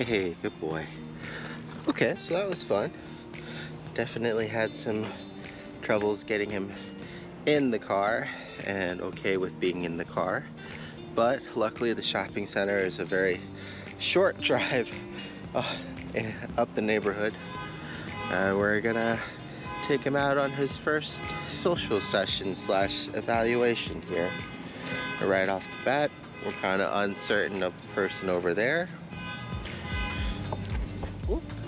Hey, good boy. Okay, so that was fun. Definitely had some troubles getting him in the car and okay with being in the car. But luckily the shopping center is a very short drive up the neighborhood. We're gonna take him out on his first social session / evaluation here. Right off the bat, we're kind of uncertain of the person over there.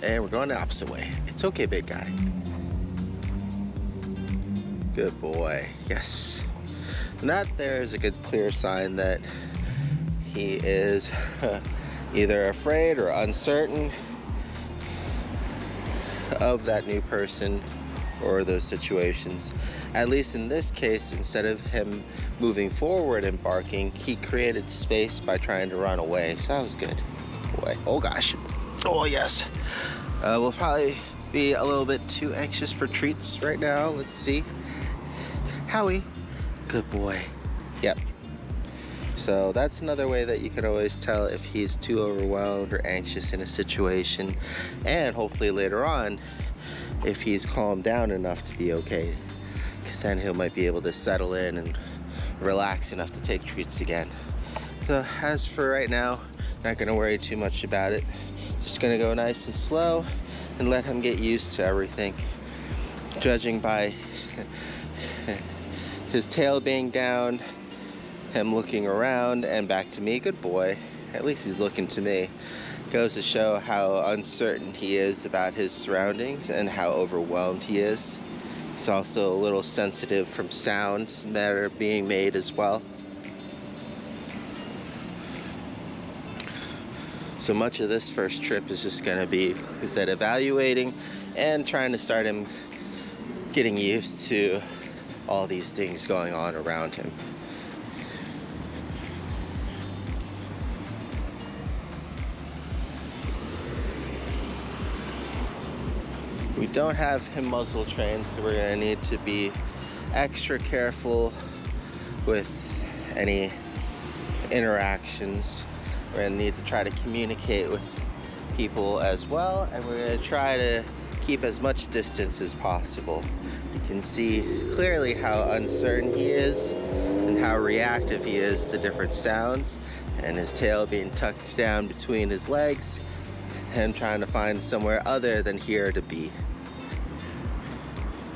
And we're going the opposite way. It's okay, big guy. Good boy, yes. And that there is a good clear sign that he is either afraid or uncertain of that new person or those situations. At least in this case, instead of him moving forward and barking, he created space by trying to run away. So that was good. Boy, oh gosh. Oh yes. We'll probably be a little bit too anxious for treats right now. Let's see. Howie, good boy. Yep. So that's another way that you can always tell if he's too overwhelmed or anxious in a situation, and hopefully later on if he's calmed down enough to be okay, because then he might be able to settle in and relax enough to take treats again. So as for right now, not gonna worry too much about it. Just gonna go nice and slow and let him get used to everything. Judging by his tail being down, him looking around and back to me, good boy. At least he's looking to me. Goes to show how uncertain he is about his surroundings and how overwhelmed he is. He's also a little sensitive from sounds that are being made as well. So much of this first trip is just gonna be, like I said, evaluating and trying to start him getting used to all these things going on around him. We don't have him muzzle trained, so we're gonna need to be extra careful with any interactions. We're gonna need to try to communicate with people as well, and we're gonna try to keep as much distance as possible. You can see clearly how uncertain he is and how reactive he is to different sounds, and his tail being tucked down between his legs and trying to find somewhere other than here to be.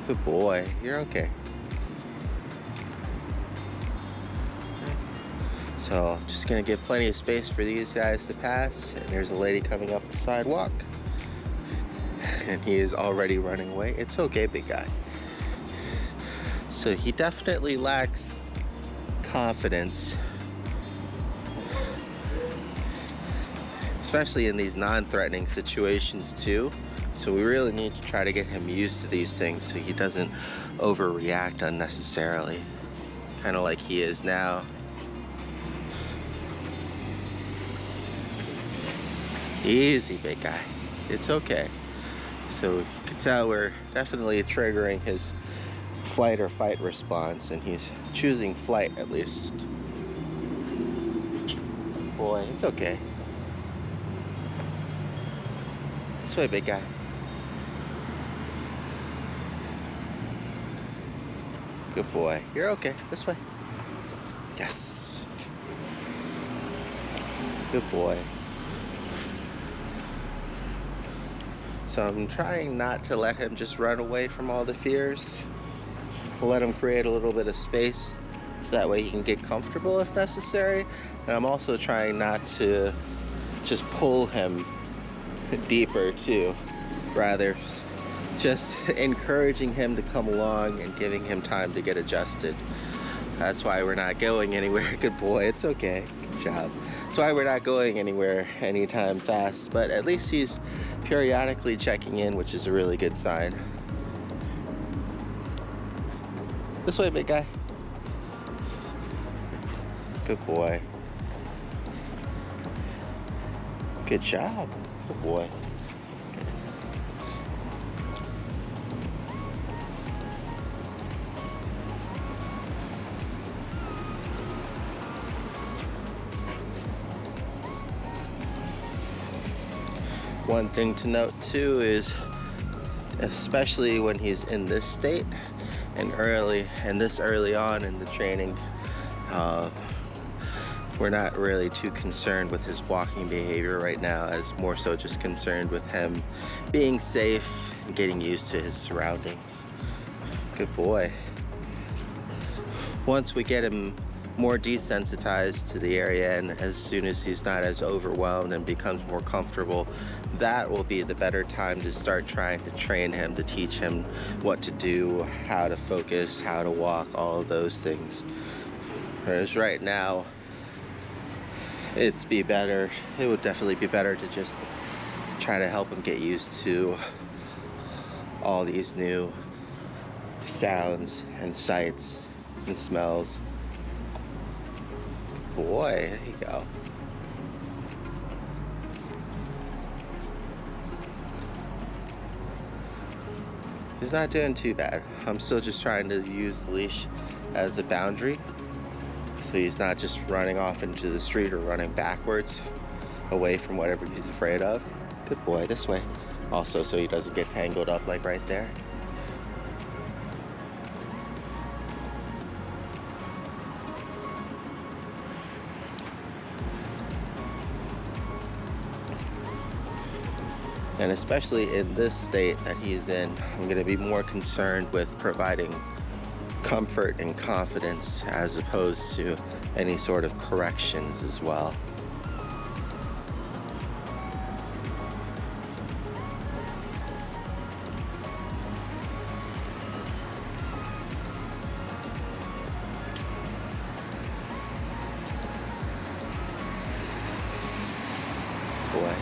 Good boy, you're okay. So just gonna give plenty of space for these guys to pass. And there's a lady coming up the sidewalk. And he is already running away. It's okay, big guy. So he definitely lacks confidence, especially in these non-threatening situations too. So we really need to try to get him used to these things so he doesn't overreact unnecessarily, kind of like he is now. Easy, big guy. It's okay. So you can tell we're definitely triggering his flight or fight response, and he's choosing flight at least. Boy, it's okay. This way, big guy. Good boy. You're okay. This way. Yes. Good boy. So I'm trying not to let him just run away from all the fears. I'll let him create a little bit of space so that way he can get comfortable if necessary. And I'm also trying not to just pull him deeper too. Rather, just encouraging him to come along and giving him time to get adjusted. That's why we're not going anywhere. Good boy, it's okay. Good job. That's why we're not going anywhere anytime fast, but at least he's periodically checking in, which is a really good sign. This way, big guy. Good boy. Good job. Good boy. One thing to note too is, especially when he's in this state and this early on in the training, we're not really too concerned with his walking behavior right now, as more so just concerned with him being safe and getting used to his surroundings. Good boy. Once we get him more desensitized to the area, and as soon as he's not as overwhelmed and becomes more comfortable, that will be the better time to start trying to train him, to teach him what to do, how to focus, how to walk, all of those things. Whereas right now, it would definitely be better to just try to help him get used to all these new sounds and sights and smells. Boy, there you go. He's not doing too bad. I'm still just trying to use the leash as a boundary, so he's not just running off into the street or running backwards away from whatever he's afraid of. Good boy, this way. Also, so he doesn't get tangled up like right there. And especially in this state that he's in, I'm going to be more concerned with providing comfort and confidence as opposed to any sort of corrections as well. Boy.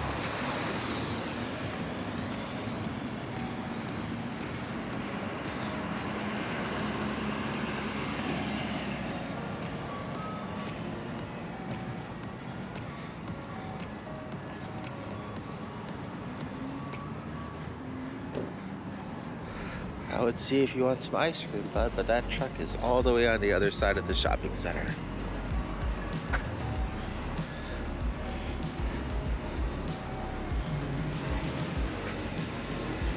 I would see if you want some ice cream, bud, but that truck is all the way on the other side of the shopping center.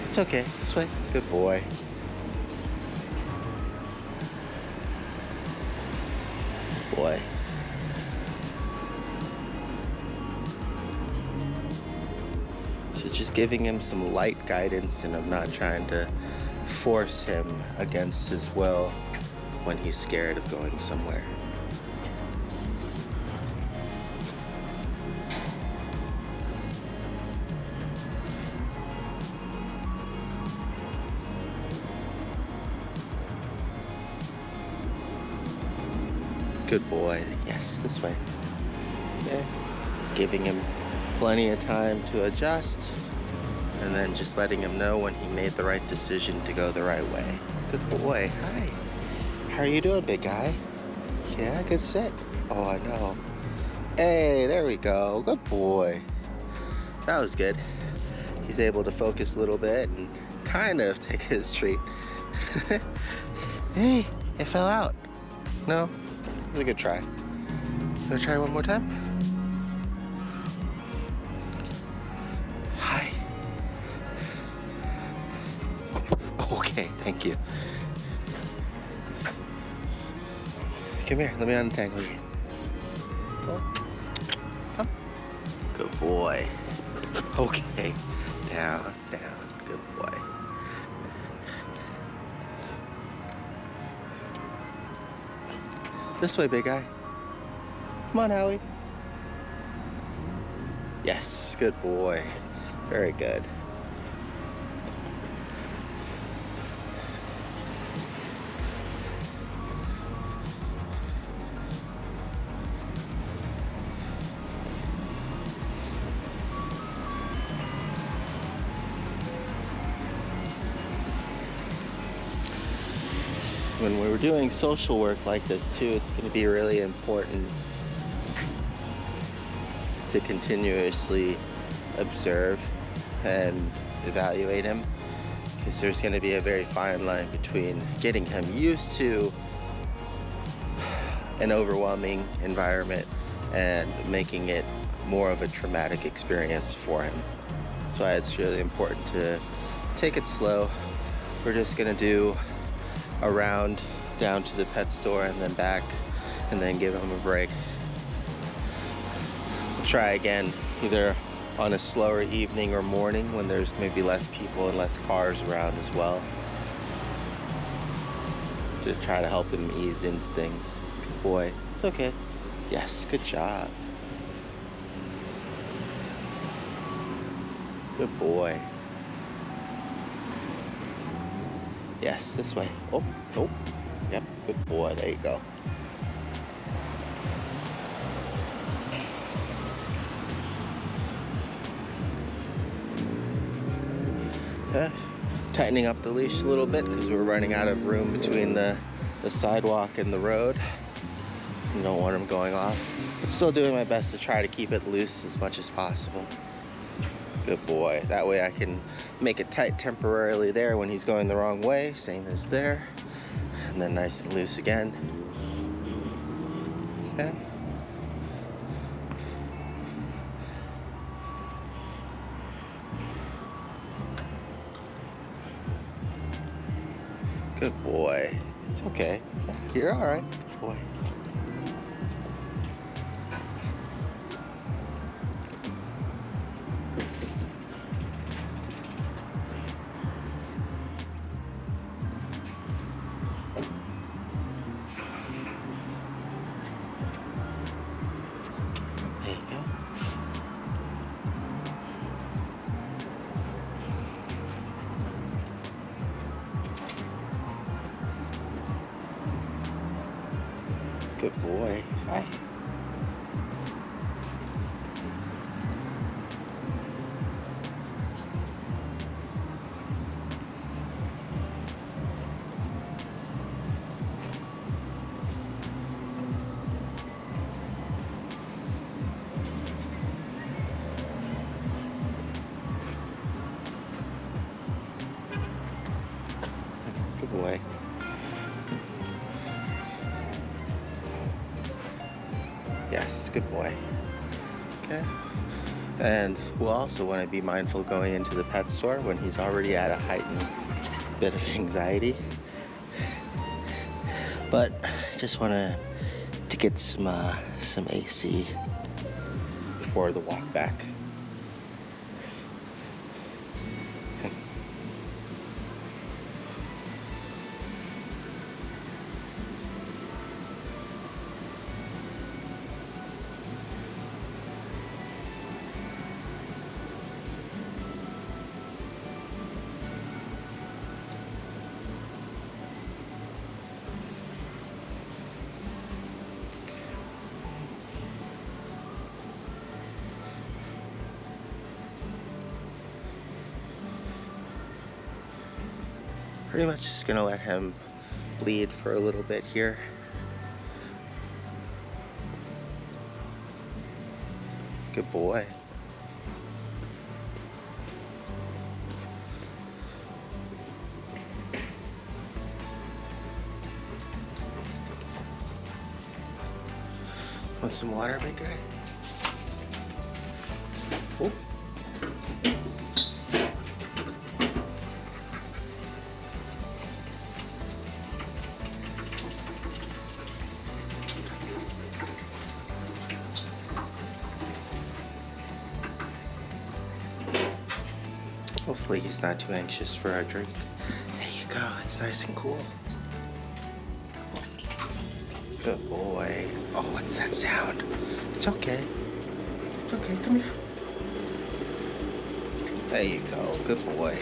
It's okay, this way. Good boy. Boy. So just giving him some light guidance, and I'm not trying to force him against his will when he's scared of going somewhere. Good boy. Yes, this way. Okay. Giving him plenty of time to adjust, and then just letting him know when he made the right decision to go the right way. Good boy. Hi. How are you doing, big guy? Yeah, good sit. Oh, I know. Hey, there we go. Good boy. That was good. He's able to focus a little bit and kind of take his treat. Hey, it fell out. No, it was a good try. Wanna try one more time? Hi. Okay, thank you. Come here, let me untangle you. Oh. Come. Good boy. Okay, down, down. Good boy. This way, big guy. Come on, Howie. Yes, good boy. Very good. When we're doing social work like this too, it's going to be really important to continuously observe and evaluate him, because there's going to be a very fine line between getting him used to an overwhelming environment and making it more of a traumatic experience for him. That's why it's really important to take it slow. We're just gonna do a round down to the pet store and then back, and then give him a break. We'll try again either on a slower evening or morning when there's maybe less people and less cars around as well, to try to help him ease into things. Good boy. It's okay. Yes, good job. Good boy. Yes, this way. Oh, nope. Yep, good boy. There you go. Okay. Tightening up the leash a little bit because we're running out of room between the sidewalk and the road. You don't want him going off. But still doing my best to try to keep it loose as much as possible. Good boy. That way I can make it tight temporarily there when he's going the wrong way, same as there. And then nice and loose again. Okay. Good boy. It's okay. You're all right. Good boy. There you go. Good boy. Hi. Good boy. Yes, good boy. Okay. And we'll also want to be mindful going into the pet store when he's already at a heightened bit of anxiety. But just want to get some AC before the walk back. Pretty much just gonna let him lead for a little bit here. Good boy. Want some water, big guy? Oh. Hopefully he's not too anxious for our drink. There you go, it's nice and cool. Good boy. Oh, what's that sound? It's okay. It's okay, come here. There you go, good boy.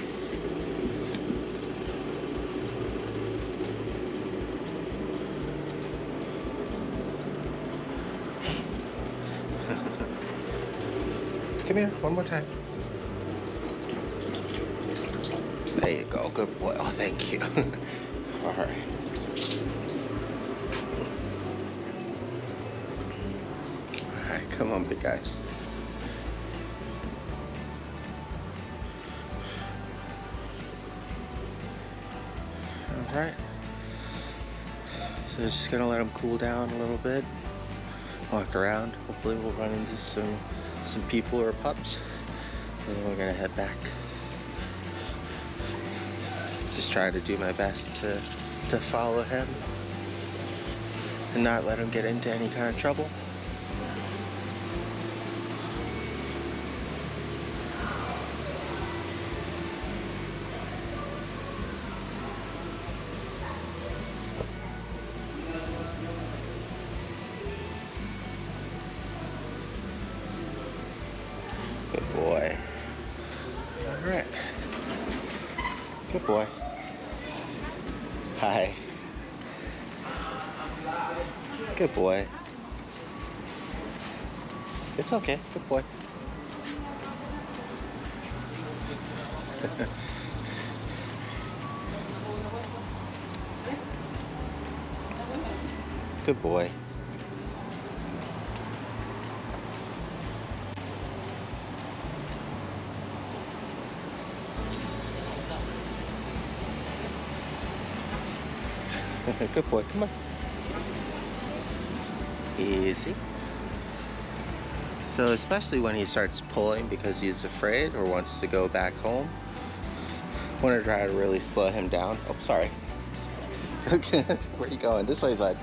Come here, one more time. There you go, good boy. Oh, thank you. All right. All right, come on, big guy. All right. So just gonna let him cool down a little bit. Walk around. Hopefully we'll run into some people or pups. And then we're gonna head back. Just trying to do my best to follow him and not let him get into any kind of trouble. Good boy. All right. Good boy. Hi. Good boy. It's okay. Good boy. Good boy. Good boy, come on. Easy. So especially when he starts pulling because he's afraid or wants to go back home, I want to try to really slow him down. Oh, sorry. Okay, where are you going? This way, bud.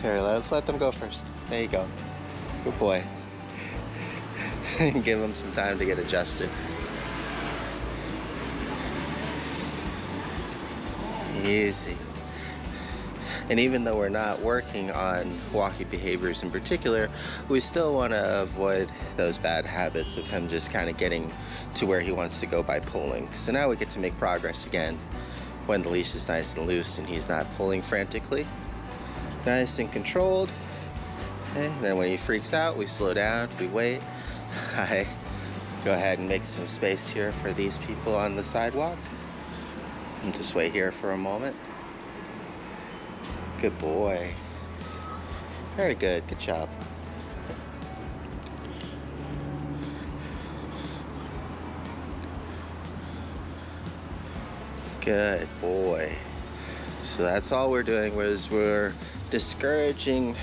Here, let's let them go first. There you go. Good boy. Give him some time to get adjusted. Easy. And even though we're not working on walking behaviors in particular, we still want to avoid those bad habits of him just kind of getting to where he wants to go by pulling. So now we get to make progress again when the leash is nice and loose and he's not pulling frantically. Nice and controlled. Okay. Then when he freaks out, we slow down, we wait. I go ahead and make some space here for these people on the sidewalk. And just wait here for a moment. Good boy. Very good. Good job. Good boy. So that's all we're doing was we're discouraging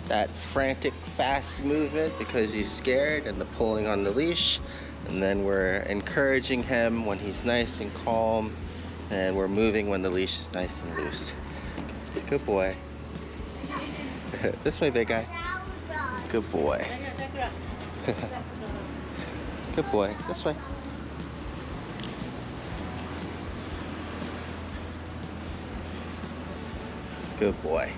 that frantic fast movement because he's scared and the pulling on the leash, and then we're encouraging him when he's nice and calm, and we're moving when the leash is nice and loose. Good boy. This way, big guy. Good boy. Good boy. This way. Good boy.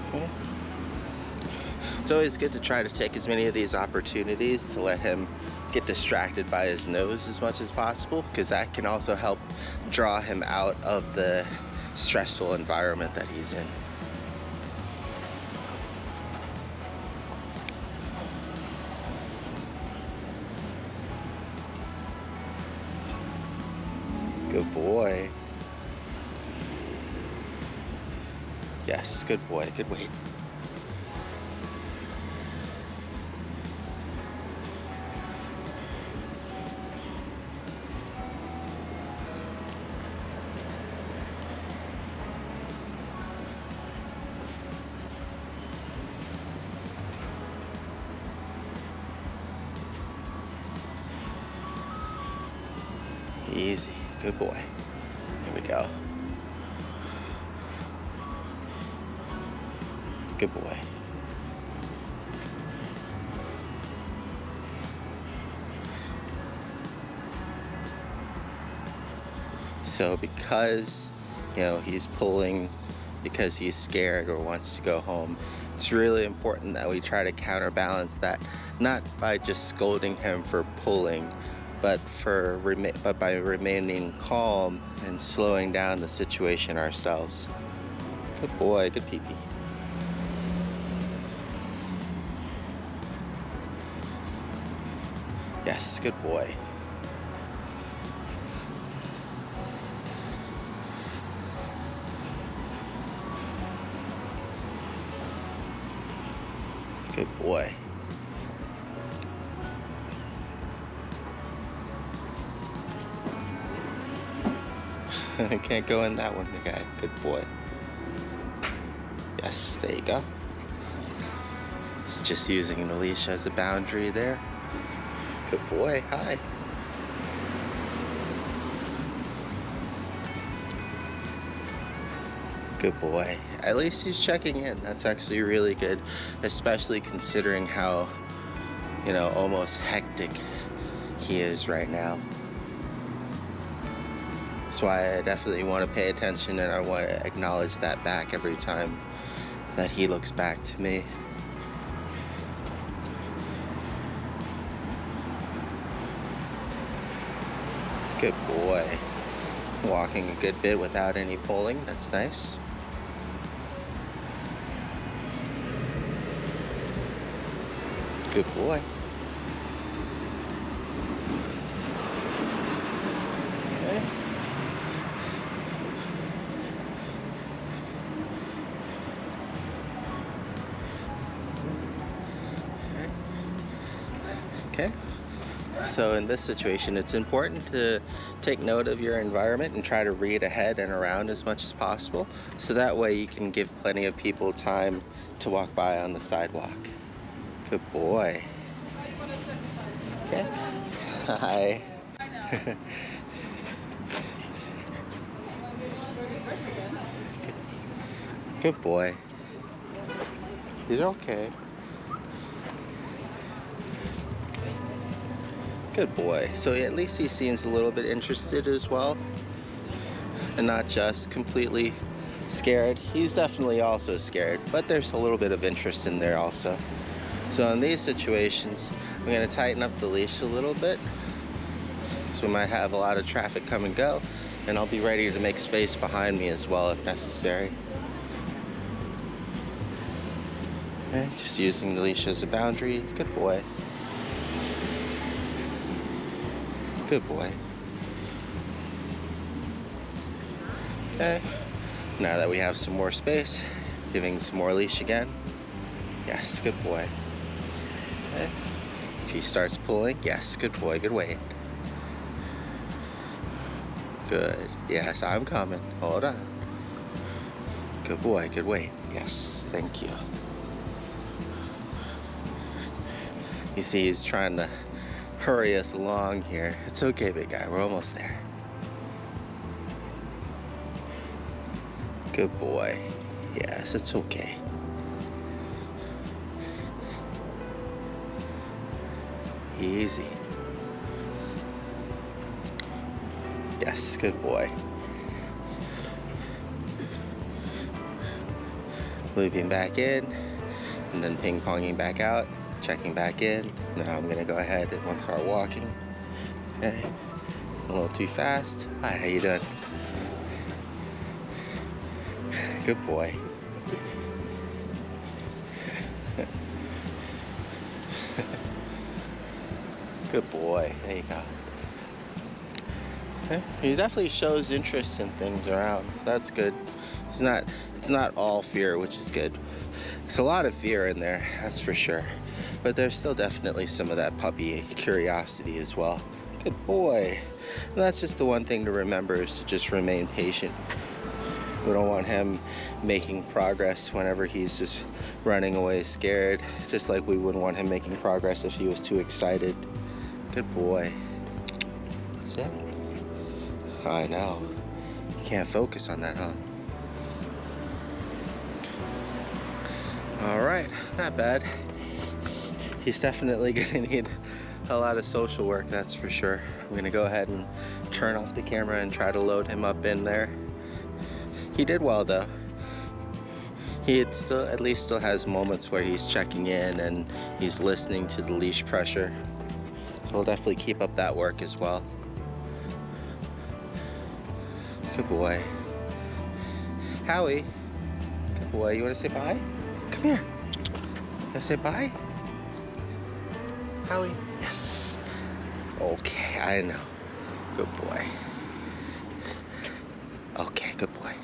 Okay. It's always good to try to take as many of these opportunities to let him get distracted by his nose as much as possible, because that can also help draw him out of the stressful environment that he's in. Good boy. Yes, good boy. Good wait. Easy. Good boy. Here we go. Good boy. So because, he's pulling because he's scared or wants to go home, it's really important that we try to counterbalance that, not by just scolding him for pulling, but by remaining calm and slowing down the situation ourselves. Good boy, good pee-pee. Yes, good boy. Good boy. I can't go in that one, guy. Good boy. Yes, there you go. It's just using the leash as a boundary there. Good boy, hi. Good boy. At least he's checking in. That's actually really good, especially considering how, you know, almost hectic he is right now. That's why I definitely want to pay attention, and I want to acknowledge that back every time that he looks back to me. Good boy. Walking a good bit without any pulling. That's nice. Good boy. Okay. Okay. So in this situation, it's important to take note of your environment and try to read ahead and around as much as possible. So that way you can give plenty of people time to walk by on the sidewalk. Good boy. Okay. Hi. Good boy. He's okay. Good boy. So at least he seems a little bit interested as well, and not just completely scared. He's definitely also scared, but there's a little bit of interest in there also. So in these situations, I'm going to tighten up the leash a little bit, so we might have a lot of traffic come and go, and I'll be ready to make space behind me as well if necessary. Okay, just using the leash as a boundary. Good boy. Good boy. Okay, now that we have some more space, giving some more leash again. Yes, good boy. Okay. If he starts pulling, yes, good boy, good weight. Good, yes, I'm coming, hold on. Good boy, good weight, yes, thank you. You see, he's trying to hurry us along here. It's okay, big guy, we're almost there. Good boy, yes, it's okay. Easy. Yes, good boy. Looping back in, and then ping-ponging back out, checking back in. Now I'm gonna go ahead and start walking. Okay, a little too fast. Hi, how you doing? Good boy. Good boy. There you go. Okay. He definitely shows interest in things around. So that's good. It's not all fear, which is good. There's a lot of fear in there, that's for sure. But there's still definitely some of that puppy curiosity as well. Good boy. And that's just the one thing to remember, is to just remain patient. We don't want him making progress whenever he's just running away scared, just like we wouldn't want him making progress if he was too excited. Good boy. That's it. I know. You can't focus on that, huh? All right, not bad. He's definitely gonna need a lot of social work, that's for sure. I'm gonna go ahead and turn off the camera and try to load him up in there. He did well though. He at least still has moments where he's checking in and he's listening to the leash pressure. We'll definitely keep up that work as well. Good boy. Howie. Good boy. You want to say bye? Come here. You want to say bye? Howie? Yes. Okay, I know. Good boy. Okay, good boy.